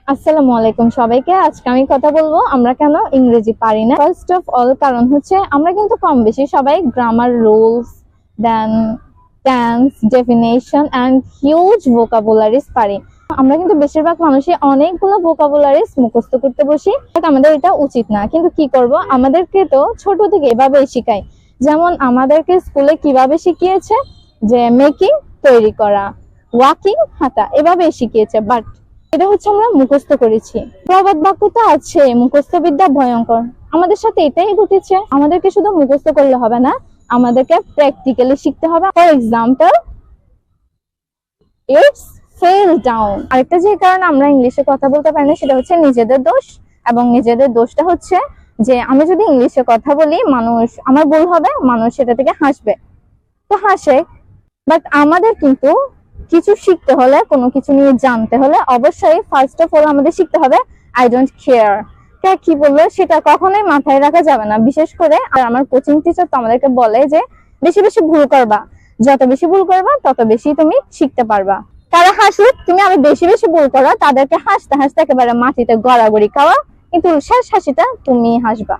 আসসালামু আলাইকুম সবাইকে। আজকে আমি কথা বলবো আমরা কেন ইংরেজি পারি না। ফার্স্ট অফ অল কারণ হচ্ছে আমরা কিন্তু কম বেশি সবাই grammar rules, then tense, definition and huge vocabularies পারি। আমরা কিন্তু বেশিরভাগ মানুষই অনেকগুলো ভোকাবুলারিজ মুখস্থ করতে বসি, বাট আমাদের এটা উচিত না। কিন্তু কি করব, আমাদেরকে তো ছোট থেকে এভাবেই শিখায়। যেমন আমাদেরকে স্কুলে কিভাবে শিখিয়েছে যে মেকিং তৈরি করা, ওয়াকিং হাঁটা, এভাবেই শিখিয়েছে। বাট এটা হচ্ছে আমরা মুখস্থ করেছি। প্রবাদ বাক্য তো আছে, মুখস্থ বিদ্যা ভয়ঙ্কর। আমাদের সাথে এটাই ঘটেছে। আমাদেরকে শুধু মুখস্থ করলে হবে না, আমাদেরকে প্র্যাকটিক্যালি শিখতে হবে। For example, it's fail down. আরেকটা যে কারণে আমরা ইংলিশে কথা বলতে পারি না সেটা হচ্ছে নিজেদের দোষ। এবং নিজেদের দোষটা হচ্ছে যে আমি যদি ইংলিশে কথা বলি, মানুষ, আমার ভুল হবে, মানুষ সেটা থেকে হাসবে, তো হাসে। বাট আমাদের কিন্তু কিছু শিখতে হলে, কোনো কিছু নিয়ে জানতে হলে অবশ্যই ফার্স্ট অফ অল আমাদের শিখতে হবে আই ডোন্ট কেয়ার। কে কি বললো সেটা কখনোই মাথায় রাখা যাবে না। বিশেষ করে আর আমার কোচিং টিচার তো আমাদেরকে বলে যে বেশি বেশি ভুল করবা, যত বেশি ভুল করবা তত বেশি তুমি শিখতে পারবা। তারা হাসুক, তুমি আরো বেশি বেশি ভুল করো, তাদেরকে হাসতে হাসতে একেবারে মাটিতে গড়াগড়ি খাওয়া, কিন্তু শেষ হাসিটা তুমি হাসবা।